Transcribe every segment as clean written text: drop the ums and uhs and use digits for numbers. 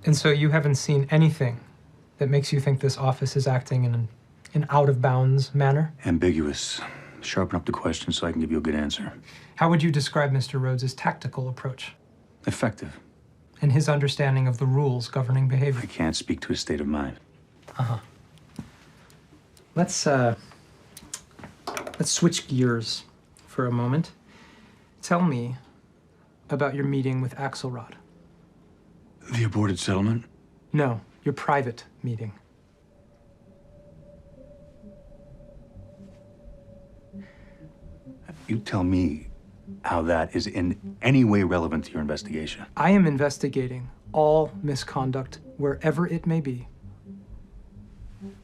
And so you haven't seen anything that makes you think this office is acting in an out-of-bounds manner? Ambiguous. Sharpen up the question so I can give you a good answer. How would you describe Mr. Rhoades' tactical approach? Effective. And his understanding of the rules governing behavior? I can't speak to his state of mind. Uh-huh. Let's switch gears for a moment. Tell me about your meeting with Axelrod. The aborted settlement? No, your private meeting. You tell me how that is in any way relevant to your investigation. I am investigating all misconduct wherever it may be.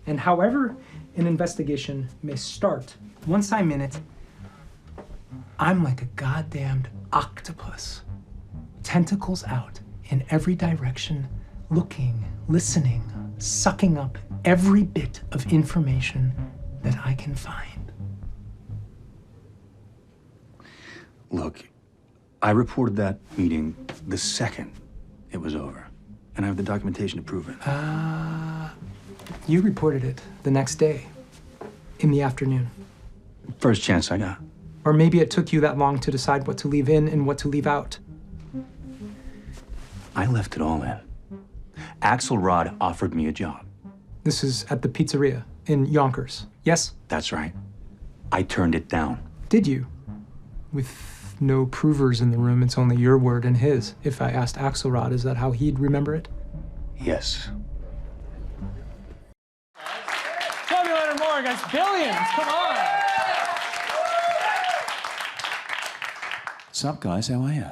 And however an investigation may start, once I'm in it, I'm like a goddamned octopus. Tentacles out in every direction, looking, listening, sucking up every bit of information that I can find. Look, I reported that meeting the second it was over, and I have the documentation to prove it. You reported it the next day, in the afternoon. First chance I got. Or maybe it took you that long to decide what to leave in and what to leave out. I left it all in. Axelrod offered me a job. This is at the pizzeria in Yonkers, yes? That's right. I turned it down. Did you? With no provers in the room, it's only your word and his. If I asked Axelrod, is that how he'd remember it? Yes. Toby Leonard Moore against Billions, come on! What's up, guys? How are you?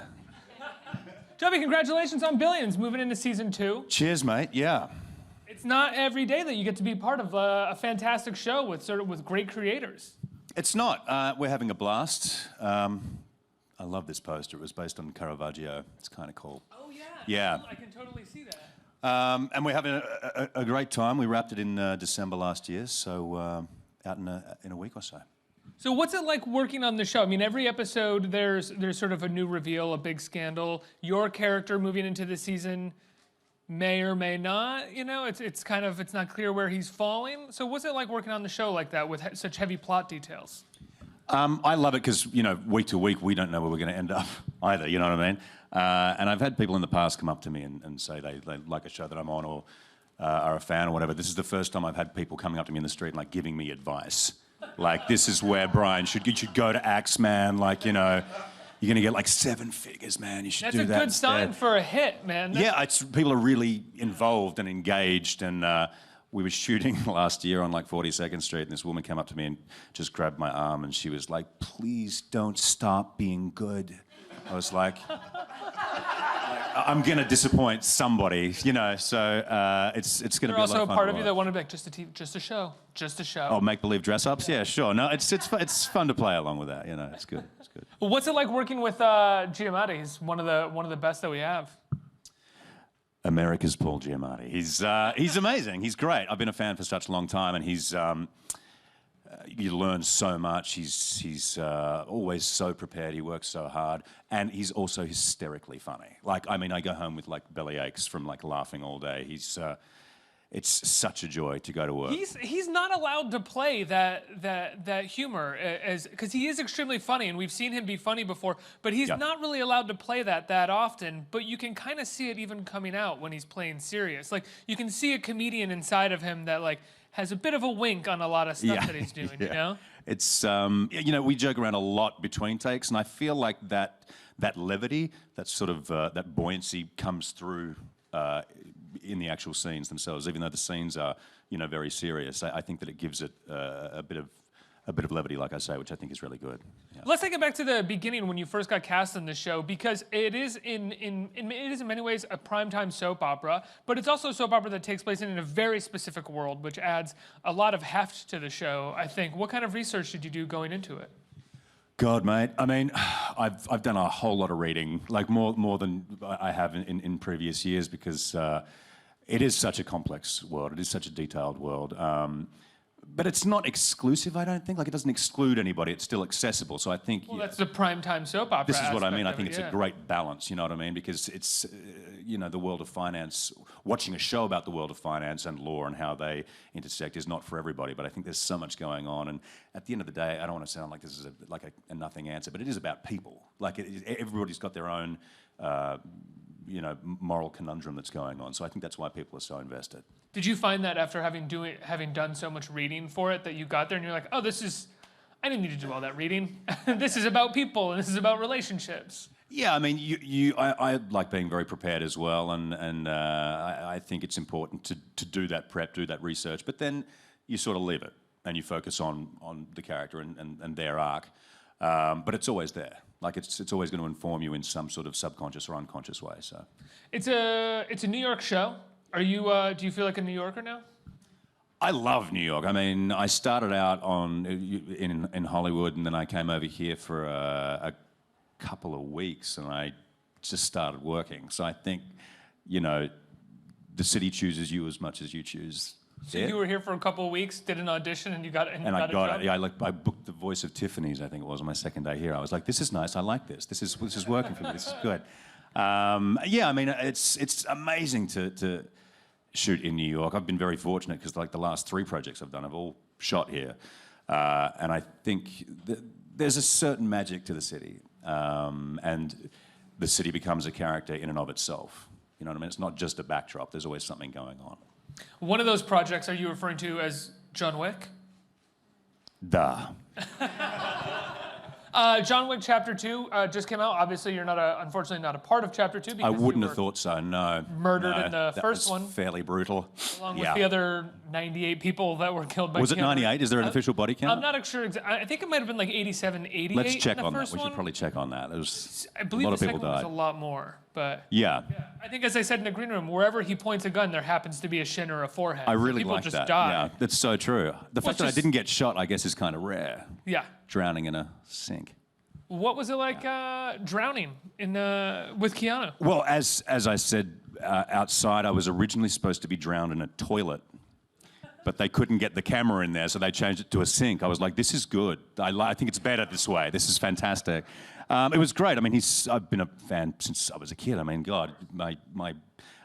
Toby, congratulations on Billions, moving into season 2. Cheers, mate. Yeah. It's not every day that you get to be part of a fantastic show with great creators. It's not. We're having a blast. I love this poster. It was based on Caravaggio. It's kind of cool. Oh, yeah. Yeah. I can totally see that. And we're having a great time. We wrapped it in December last year, so out in a week or so. So what's it like working on the show? I mean, every episode there's sort of a new reveal, a big scandal. Your character moving into the season may or may not, you know, it's not clear where he's falling. So what's it like working on the show like that with such heavy plot details? I love it because, you know, week to week we don't know where we're going to end up either, you know what I mean? And I've had people in the past come up to me and say they like a show that I'm on or are a fan or whatever. This is the first time I've had people coming up to me in the street and like giving me advice. Like, this is where Bryan you should go to Axe, man. Like, you know, you're gonna get like 7 figures, man. You should do that. That's a good sign for a hit, man. Yeah, people are really involved and engaged. And we were shooting last year on like 42nd Street, and this woman came up to me and just grabbed my arm, and she was like, "Please don't stop being good." I was like, I'm gonna disappoint somebody, you know. So it's gonna be a lot of fun. There's also a part of you that wanted to be like, just a show. Oh, make-believe dress-ups? Yeah, sure. No, it's fun to play along with that. You know, it's good. It's good. Well, what's it like working with Giamatti? He's one of the best that we have. America's Paul Giamatti. He's amazing. He's great. I've been a fan for such a long time, and he's you learn so much. He's always so prepared. He works so hard, and he's also hysterically funny. Like, I mean, I go home with like belly aches from like laughing all day. It's such a joy to go to work. He's not allowed to play that humor because he is extremely funny, and we've seen him be funny before, but he's not really allowed to play that often. But you can kind of see it even coming out when he's playing serious. Like, you can see a comedian inside of him that like has a bit of a wink on a lot of stuff that he's doing. You know, it's you know, we joke around a lot between takes, and I feel like that levity, that sort of that buoyancy comes through in the actual scenes themselves, even though the scenes are, you know, very serious. I think that it gives it a bit of levity, like I say, which I think is really good. Yeah. Let's take it back to the beginning when you first got cast in the show, because it is in many ways a primetime soap opera, but it's also a soap opera that takes place in a very specific world, which adds a lot of heft to the show, I think. What kind of research did you do going into it? God, mate. I mean, I've done a whole lot of reading, like more than I have in previous years, because it is such a complex world. It is such a detailed world. but it's not exclusive, I don't think. Like, it doesn't exclude anybody. It's still accessible. So I think... Well, that's the primetime soap opera This is what I mean. I aspect think of it's it, a great balance, you know what I mean? Because it's, you know, the world of finance, watching a show about the world of finance and law and how they intersect is not for everybody, but I think there's so much going on. And at the end of the day, I don't want to sound like this is a nothing answer, but it is about people. Like, everybody's got their own, you know, moral conundrum that's going on. So I think that's why people are so invested. Did you find that after having done so much reading for it that you got there and you're like, oh, I didn't need to do all that reading. This is about people and this is about relationships. Yeah, I mean, I like being very prepared as well, and I think it's important to do that prep, do that research, but then you sort of leave it and you focus on the character and their arc. But it's always there. Like, it's always going to inform you in some sort of subconscious or unconscious way. So it's a New York show. Do you feel like a New Yorker now? I love New York. I mean, I started out in Hollywood, and then I came over here for a couple of weeks, and I just started working. So I think, you know, the city chooses you as much as you choose. So you were here for a couple of weeks, did an audition, and you got it. And I got it. Yeah, I booked the Voice of Tiffany's, I think it was, on my second day here. I was like, this is nice. I like this. This is working for me. This is good. Yeah, I mean, it's amazing to shoot in New York. I've been very fortunate because, like, the last 3 projects I've done have all shot here, and I think there's a certain magic to the city, and the city becomes a character in and of itself. You know what I mean? It's not just a backdrop. There's always something going on. One of those projects, are you referring to as John Wick? Duh. John Wick Chapter 2 just came out. Obviously, you're unfortunately not a part of Chapter 2. Because I wouldn't have thought so, no. Murdered in the first one. Fairly brutal. Along with the other 98 people that were killed by Keanu. Was it 98? Is there an official body count? I'm not sure. I think it might have been like 87, 88. Let's check on that. We should probably check on that. I believe a lot of people died. Was a lot more, but yeah. I think, as I said in the green room, wherever he points a gun, there happens to be a shin or a forehead. I really like that. People just die. Yeah, that's so true. The fact that I didn't get shot, I guess, is kind of rare. Yeah. Drowning in a sink. What was it like drowning with Keanu? Well, as I said outside, I was originally supposed to be drowned in a toilet, but they couldn't get the camera in there, so they changed it to a sink. I was like, this is good. I think it's better this way. This is fantastic. It was great. I mean, I've been a fan since I was a kid. I mean, God, my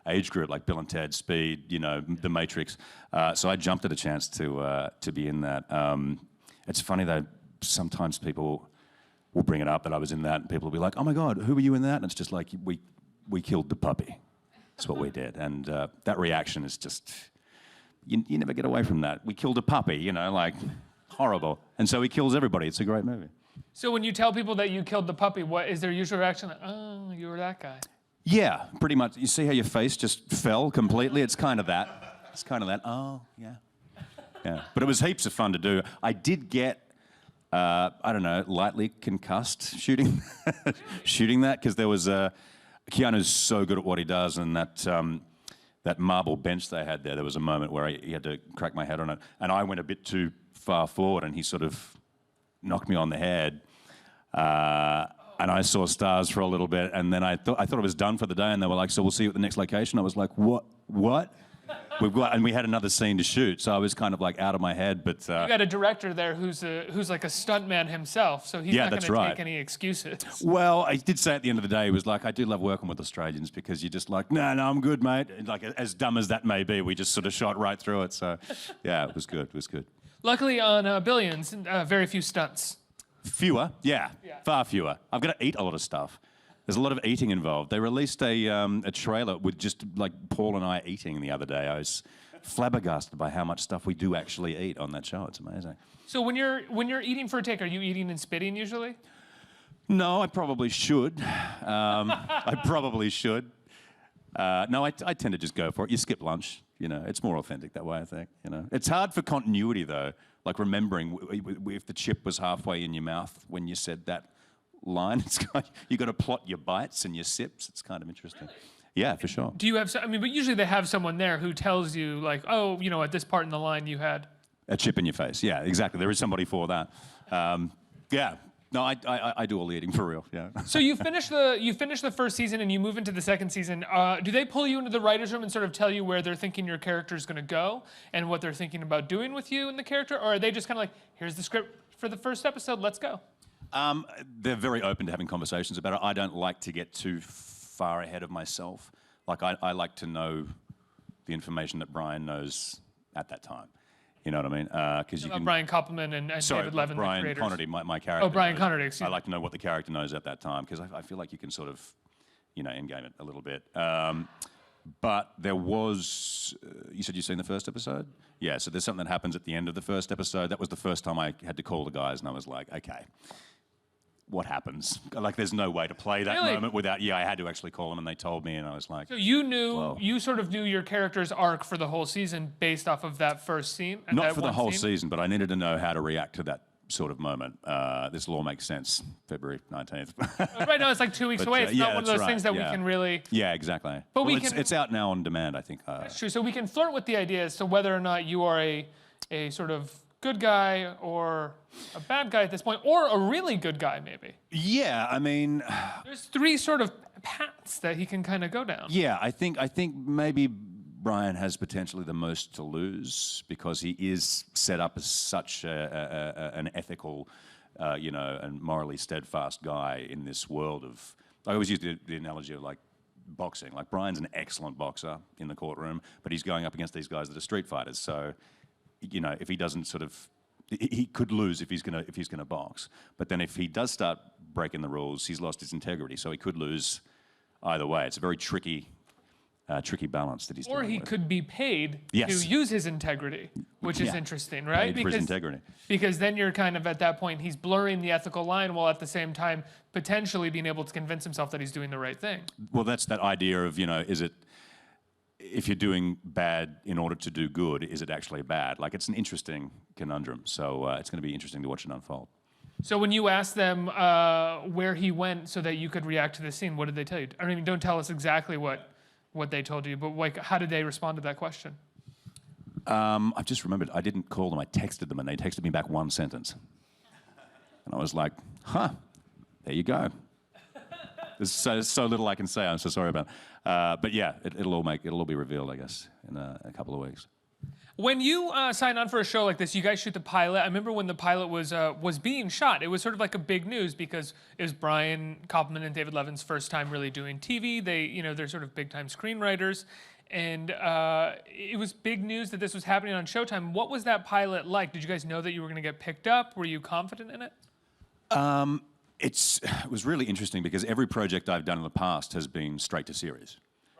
age group, like Bill and Ted, Speed, you know, The Matrix. So I jumped at a chance to be in that. It's funny though. Sometimes people will bring it up that I was in that, and people will be like, oh my God, who were you in that? And it's just like, we killed the puppy. That's what we did. And that reaction is just, you never get away from that. We killed a puppy, you know, like, horrible. And so he kills everybody. It's a great movie. So when you tell people that you killed the puppy, what is their usual reaction? Like, oh, you were that guy. Yeah, pretty much. You see how your face just fell completely? It's kind of that. It's kind of that, oh, yeah. Yeah, but it was heaps of fun to do. I did get, I don't know, lightly concussed shooting that, because there was Keanu's so good at what he does, and that marble bench they had there was a moment where he had to crack my head on it, and I went a bit too far forward, and he sort of knocked me on the head, and I saw stars for a little bit, and then I thought it was done for the day, and they were like, so we'll see you at the next location. I was like, what? And we had another scene to shoot, so I was kind of like out of my head. But you got a director there who's like a stuntman himself, so he's not going to take any excuses. Well, I did say at the end of the day, he was like, I do love working with Australians, because you're just like, no, I'm good, mate. And like, as dumb as that may be, we just sort of shot right through it. So yeah, it was good. It was good. Luckily on Billions, very few stunts. Fewer, yeah, far fewer. I've got to eat a lot of stuff. There's a lot of eating involved. They released a trailer with just like Paul and I eating the other day. I was flabbergasted by how much stuff we do actually eat on that show. It's amazing. So when you're eating for a take, are you eating and spitting usually? No, I probably should. I probably should. No, I tend to just go for it. You skip lunch. You know, it's more authentic that way, I think. You know, it's hard for continuity though. Like remembering if the chip was halfway in your mouth when you said that line. It's kind of, you got to plot your bites and your sips. It's kind of interesting. Yeah, for sure. Do you have? I mean, but usually they have someone there who tells you, like, oh, you know, at this part in the line you had a chip in your face. Yeah, exactly. There is somebody for that. Yeah, No, I do all the eating for real. Yeah. So you finish the first season and you move into the second season. Do they pull you into the writers' room and sort of tell you where they're thinking your character is going to go and what they're thinking about doing with you and the character, or are they just kind of like, here's the script for the first episode, let's go? They're very open to having conversations about it. I don't like to get too far ahead of myself. Like I like to know the information that Bryan knows at that time. You know what I mean? Because you can. Bryan Connerty and David Levin, Bryan the creators. Connerty, my character. Oh, Bryan knows. Connerty, excuse me. I like to know what the character knows at that time because I feel like you can sort of, endgame it a little bit. But there was, you said you've seen the first episode? Yeah, so there's something that happens at the end of the first episode. That was the first time I had to call the guys, and I was like, okay, what happens? Like, there's no way to play that moment without, I had to actually call them, and they told me, and I was like... So you knew, you sort of knew your character's arc for the whole season based off of that first scene? Not for the whole season, but I needed to know how to react to that sort of moment. This will all make sense, February 19th. Right now, it's like 2 weeks away. It's not one of those things that we can really... Yeah, exactly. But it's out now on demand, I think. That's true. So we can flirt with the idea as to whether or not you are a sort of good guy or a bad guy at this point, or a really good guy, maybe. Yeah, I mean... There's three sort of paths that he can kind of go down. Yeah, I think maybe Bryan has potentially the most to lose because he is set up as such an ethical, and morally steadfast guy in this world of... I always use the analogy of like boxing. Like Bryan's an excellent boxer in the courtroom, but he's going up against these guys that are street fighters. So, if he doesn't sort of... He could lose if he's gonna box. But then if he does start breaking the rules, he's lost his integrity. So he could lose either way. It's a very tricky balance that he's dealing with. Or he could be paid Yes. to use his integrity, which is interesting, right? Paid for his integrity. Because then you're kind of at that point, he's blurring the ethical line while at the same time potentially being able to convince himself that he's doing the right thing. Well, that's that idea of, is it, if you're doing bad in order to do good, is it actually bad? Like, it's an interesting conundrum. So it's going to be interesting to watch it unfold. So when you asked them where he went so that you could react to the scene, what did they tell you? I mean, don't tell us exactly what they told you, but like, how did they respond to that question? I've just remembered, I didn't call them, I texted them, and they texted me back one sentence. And I was like, there you go. There's so little I can say, I'm so sorry about it. But yeah, it'll all be revealed, I guess, in a couple of weeks. When you sign on for a show like this, you guys shoot the pilot. I remember when the pilot was being shot. It was sort of like a big news because it was Bryan Connerty and David Levin's first time really doing TV. They're sort of big time screenwriters, and it was big news that this was happening on Showtime. What was that pilot like? Did you guys know that you were going to get picked up? Were you confident in it? It was really interesting because every project I've done in the past has been straight to series.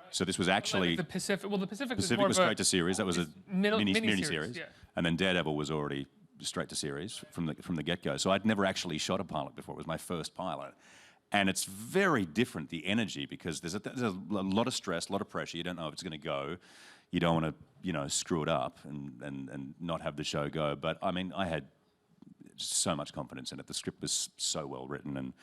So this was actually... Like the Pacific was more straight to series. That was a mini series. Yeah. And then Daredevil was already straight to series from the get-go. So I'd never actually shot a pilot before. It was my first pilot. And it's very different, the energy, because there's a lot of stress, a lot of pressure. You don't know if it's going to go. You don't want to, screw it up and not have the show go. But, I mean, I had so much confidence in it. The script was so well written. And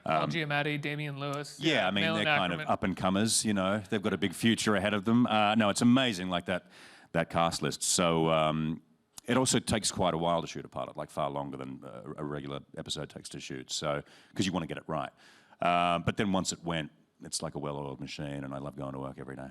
Paul Giamatti, Damian Lewis. Yeah, I mean, they're kind of up-and-comers, They've got a big future ahead of them. No, it's amazing, like that cast list. So it also takes quite a while to shoot a pilot, like far longer than a regular episode takes to shoot, so because you want to get it right. But then once it went, it's like a well-oiled machine, and I love going to work every day.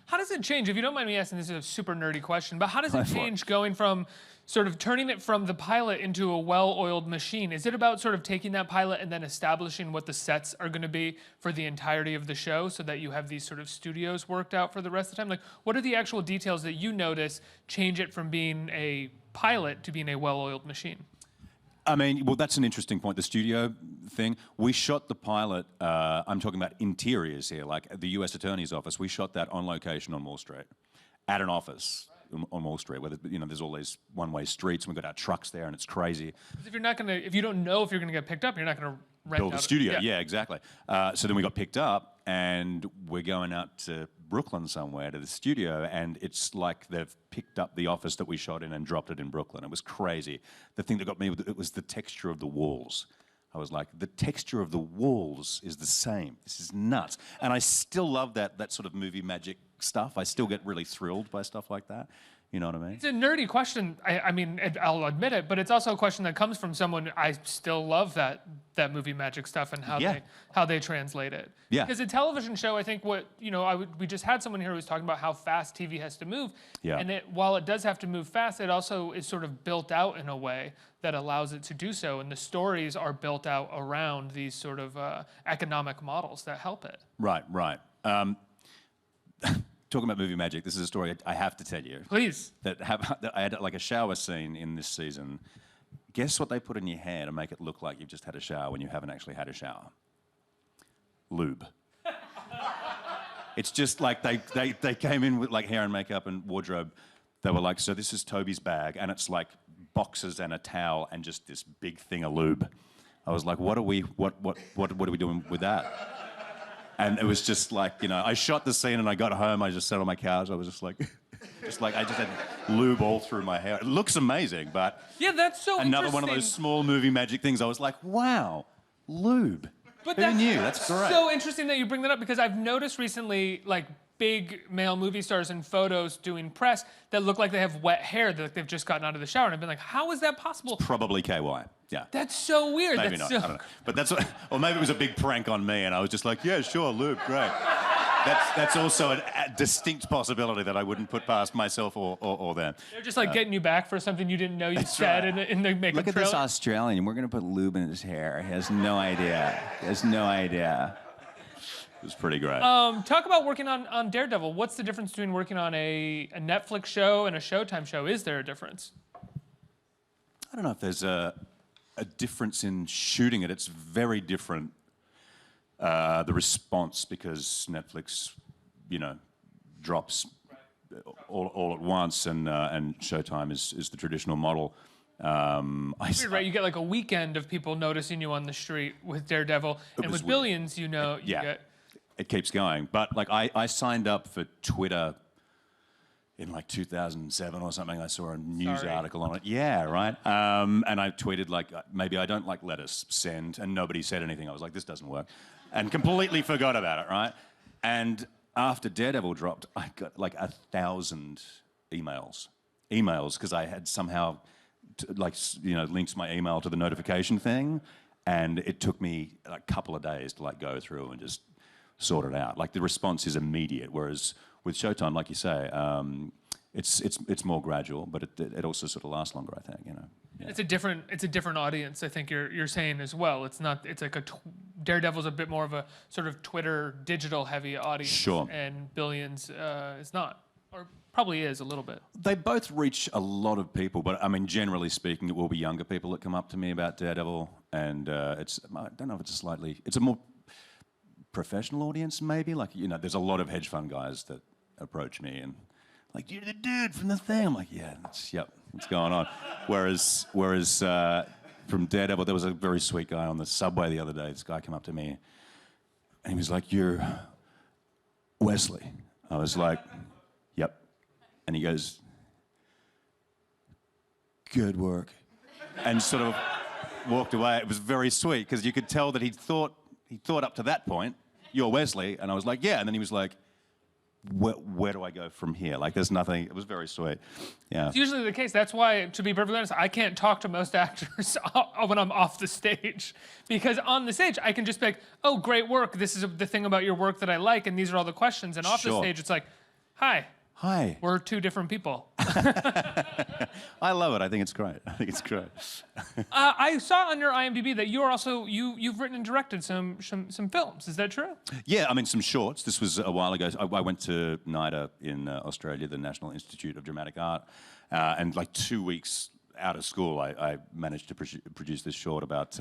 How does it change? If you don't mind me asking, this is a super nerdy question, but how does it change going from sort of turning it from the pilot into a well-oiled machine? Is it about sort of taking that pilot and then establishing what the sets are going to be for the entirety of the show so that you have these sort of studios worked out for the rest of the time? Like, what are the actual details that you notice change it from being a pilot to being a well-oiled machine? I mean, well, that's an interesting point, the studio thing. We shot the pilot, I'm talking about interiors here, like the U.S. Attorney's office. We shot that on location on Wall Street, at an office on Wall Street, where there's all these one-way streets, and we've got our trucks there, and it's crazy. If you don't know if you're going to get picked up, you're not going to build a studio. Yeah, exactly. So then we got picked up, and we're going out to Brooklyn somewhere to the studio, and it's like they've picked up the office that we shot in and dropped it in Brooklyn. It was crazy. The thing that got me, it was the texture of the walls. I was like, the texture of the walls is the same. This is nuts. And I still love that sort of movie magic stuff. I still get really thrilled by stuff like that. You know what I mean? It's a nerdy question. I mean, I'll admit it, but it's also a question that comes from someone. I still love that movie magic stuff and how they translate it. Yeah. Because a television show, I think we just had someone here who was talking about how fast TV has to move. Yeah. And while it does have to move fast, it also is sort of built out in a way that allows it to do so. And the stories are built out around these sort of economic models that help it. Right. Talking about movie magic, this is a story I have to tell you. Please. That I had like a shower scene in this season. Guess what they put in your hair to make it look like you've just had a shower when you haven't actually had a shower? Lube. It's just like they came in with like hair and makeup and wardrobe. They were like, so this is Toby's bag, and it's like boxes and a towel and just this big thing of lube. I was like, what are we doing with that? And it was just like, I shot the scene and I got home, I just sat on my couch, I was just like, I just had lube all through my hair. It looks amazing, but yeah, that's so another one of those small movie magic things. I was like, wow, lube. But who knew? That's great. So interesting that you bring that up, because I've noticed recently, like, big male movie stars in photos doing press that look like they have wet hair, that they've just gotten out of the shower, and I've been like, how is that possible? Probably KY. Yeah. That's so weird. Maybe not. I don't know. But or maybe it was a big prank on me, and I was just like, yeah, sure, lube, great. That's also a distinct possibility that I wouldn't put past myself or them. They're just like getting you back for something you didn't know you said in the makeup Look at trailer. this Australian. We're going to put lube in his hair. He has no idea. He has no idea. It was pretty great. Talk about working on Daredevil. What's the difference between working on a Netflix show and a Showtime show? Is there a difference? I don't know if there's a difference in shooting it. It's very different, the response, because Netflix, drops all at once, and Showtime is the traditional model. Weird, right? You get like a weekend of people noticing you on the street with Daredevil, and with Billions, you get... It keeps going. But like I signed up for Twitter in like 2007 or something. I saw a news article on it. Yeah, right. And I tweeted like, maybe I don't like lettuce, send, and nobody said anything. I was like, this doesn't work. And completely forgot about it, right? And after Daredevil dropped, I got like 1,000 emails, because I had somehow linked my email to the notification thing, and it took me a couple of days to like go through and just sort it out. Like the response is immediate, whereas with Showtime, like you say, it's more gradual, but it also sort of lasts longer, I think. Yeah. It's a different audience, I think you're saying as well. It's like Daredevil's a bit more of a sort of Twitter digital heavy audience. Sure. And Billions is not, or probably is a little bit. They both reach a lot of people, but I mean, generally speaking, it will be younger people that come up to me about Daredevil, and I don't know if it's a more professional audience, maybe. Like, there's a lot of hedge fund guys that approach me and like, you're the dude from the thing. I'm like, yeah, what's going on? Whereas from Daredevil, there was a very sweet guy on the subway the other day. This guy came up to me and he was like, you're Wesley. I was like, yep. And he goes, good work. And sort of walked away. It was very sweet, because you could tell that he thought up to that point, you're Wesley. And I was like, yeah. And then he was like, where do I go from here? Like, there's nothing. It was very sweet. Yeah. It's usually the case. That's why, to be perfectly honest, I can't talk to most actors when I'm off the stage, because on the stage I can just be like, oh, great work. This is the thing about your work that I like, and these are all the questions. And off the stage, it's like, hi. Hi. We're two different people. I love it. I think it's great. I saw on your IMDb that you're also you've written and directed some films. Is that true? Yeah, I mean, some shorts. This was a while ago. I went to NIDA in Australia, the National Institute of Dramatic Art, and like 2 weeks out of school, I managed to produce this short about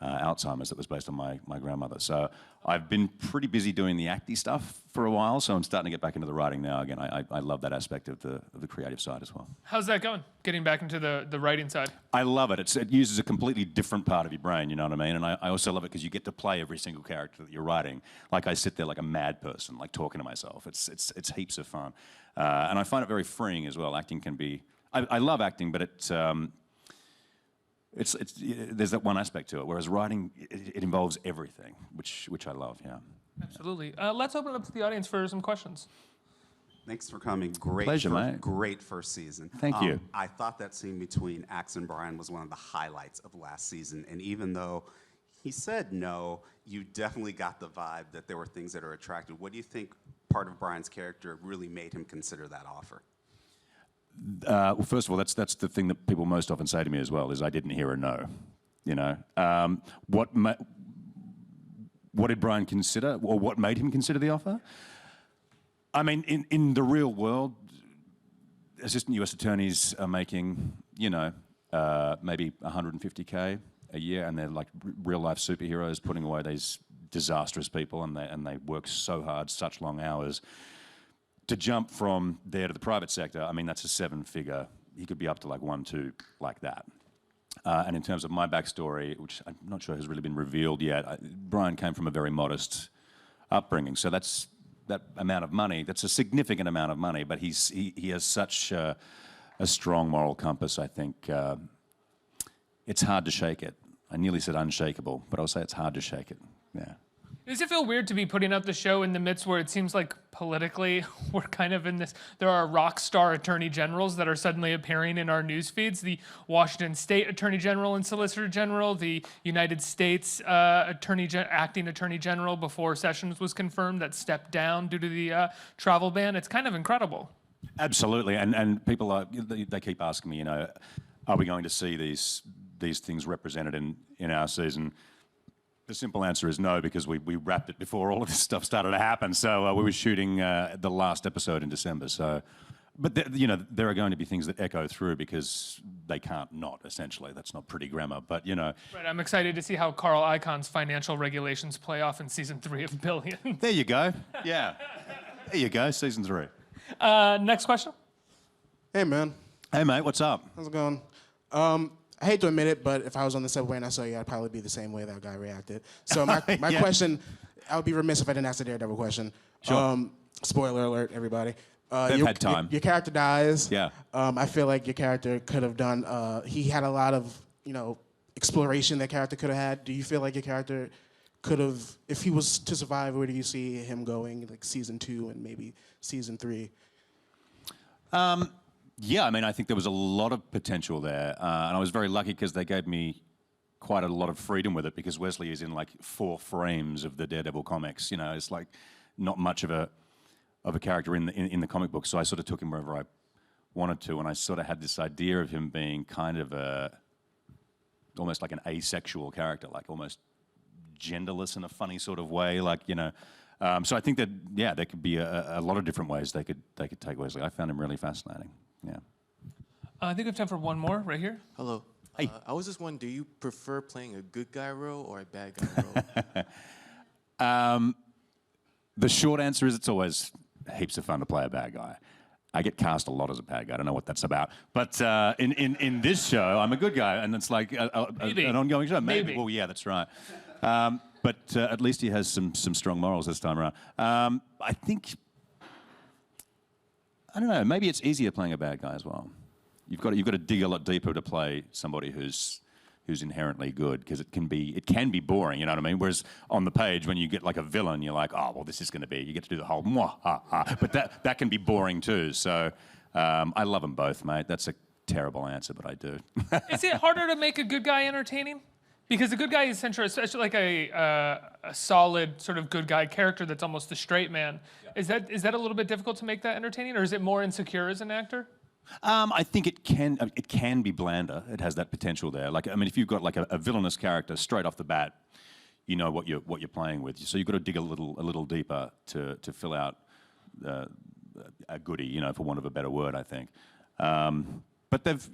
Alzheimer's that was based on my grandmother. So I've been pretty busy doing the acting stuff for a while, so I'm starting to get back into the writing now again. I love that aspect of the creative side as well. How's that going, getting back into the writing side? I love it. It uses a completely different part of your brain, you know what I mean? And I also love it because you get to play every single character that you're writing. Like, I sit there like a mad person, like talking to myself. It's heaps of fun. And I find it very freeing as well. Acting can be... I love acting, but there's that one aspect to it, whereas writing, it involves everything, which I love, yeah. Absolutely. Let's open it up to the audience for some questions. Thanks for coming. Great. Pleasure, mate. Great first season. Thank you. I thought that scene between Axe and Bryan was one of the highlights of last season. And even though he said no, you definitely got the vibe that there were things that are attractive. What do you think part of Bryan's character really made him consider that offer? Well, first of all, that's the thing that people most often say to me as well, is I didn't hear a no. You know, what did Bryan consider, or what made him consider the offer? I mean, in the real world, assistant U.S. attorneys are making, you know, maybe 150K a year, and they're like real-life superheroes, putting away these disastrous people, and they work so hard, such long hours. To jump from there to the private sector, I mean, that's a 7-figure. He could be up to like 1, 2, like that. And in terms of my backstory, which I'm not sure has really been revealed yet, Bryan came from a very modest upbringing. So that's that amount of money. That's a significant amount of money, but he has such a strong moral compass, I think. It's hard to shake it. I nearly said unshakable, but I'll say it's hard to shake it, yeah. Does it feel weird to be putting out the show in the midst where it seems like politically we're kind of in this, there are rock star attorney generals that are suddenly appearing in our news feeds, the Washington State Attorney General and Solicitor General, the United States acting Attorney General before Sessions was confirmed that stepped down due to the travel ban. It's kind of incredible. Absolutely, and people they keep asking me, you know, are we going to see these things represented in our season? The simple answer is no, because we wrapped it before all of this stuff started to happen. So we were shooting the last episode in December. So, but you know, there are going to be things that echo through because they can't not, essentially. That's not pretty grammar, but you know. Right, I'm excited to see how Carl Icahn's financial regulations play off in season 3 of Billions. There you go. Yeah. There you go, season 3. Next question. Hey, man. Hey, mate, what's up? How's it going? I hate to admit it, but if I was on the subway and I saw you, I'd probably be the same way that guy reacted. So my Yeah. question, I would be remiss if I didn't ask the Daredevil question. Sure. Spoiler alert, everybody. They've had time. Your character dies. Yeah. I feel like your character could have done, he had a lot of, you know, exploration that character could have had. Do you feel like your character could have, if he was to survive, where do you see him going, like season 2 and maybe season 3? Yeah, I mean, I think there was a lot of potential there, and I was very lucky because they gave me quite a lot of freedom with it, because Wesley is in like 4 frames of the Daredevil comics. You know, it's like not much of a character in the comic book, so I sort of took him wherever I wanted to, and I sort of had this idea of him being kind of almost like an asexual character, like almost genderless in a funny sort of way, like, you know. So I think that, yeah, there could be a lot of different ways they could take Wesley. I found him really fascinating. Yeah. I think we have time for one more right here. Hello. Hey. I was just wondering, do you prefer playing a good guy role or a bad guy role? The short answer is it's always heaps of fun to play a bad guy. I get cast a lot as a bad guy. I don't know what that's about. But in this show, I'm a good guy, and it's like an ongoing show. Maybe. Well, yeah, that's right. But at least he has some strong morals this time around. I think, I don't know, maybe it's easier playing a bad guy as well. You've got to dig a lot deeper to play somebody who's inherently good, because it can be boring, you know what I mean? Whereas on the page, when you get like a villain, you're like, oh, well, this is going to be, you get to do the whole mwah, ha, ha. But that can be boring too. So I love them both, mate. That's a terrible answer, but I do. Is it harder to make a good guy entertaining? Because a good guy is central, especially like a solid sort of good guy character that's almost the straight man. Yeah. Is that a little bit difficult to make that entertaining, or is it more insecure as an actor? I think it can be blander. It has that potential there. Like, I mean, if you've got like a villainous character straight off the bat, you know what you're playing with. So you've got to dig a little deeper to fill out a goodie, you know, for want of a better word, I think. But they've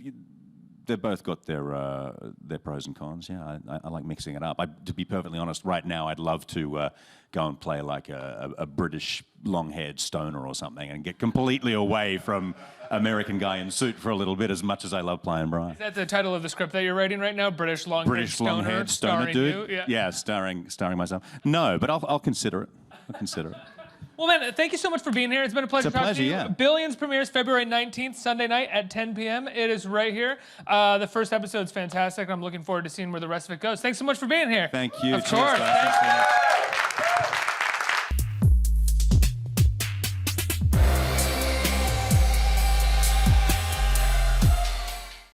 both got their pros and cons. Yeah, I like mixing it up. To be perfectly honest, right now I'd love to go and play like a British long-haired stoner or something and get completely away from American guy in suit for a little bit, as much as I love playing Bryan. Is that the title of the script that you're writing right now? British long-haired stoner dude. You? Yeah, starring myself. No, but I'll consider it. Well, man, thank you so much for being here. It's been a pleasure talking to you. Yeah. Billions premieres February 19th, Sunday night at 10 p.m. It is right here. The first episode's fantastic. I'm looking forward to seeing where the rest of it goes. Thanks so much for being here. Thank you. Of Cheers, course. guys.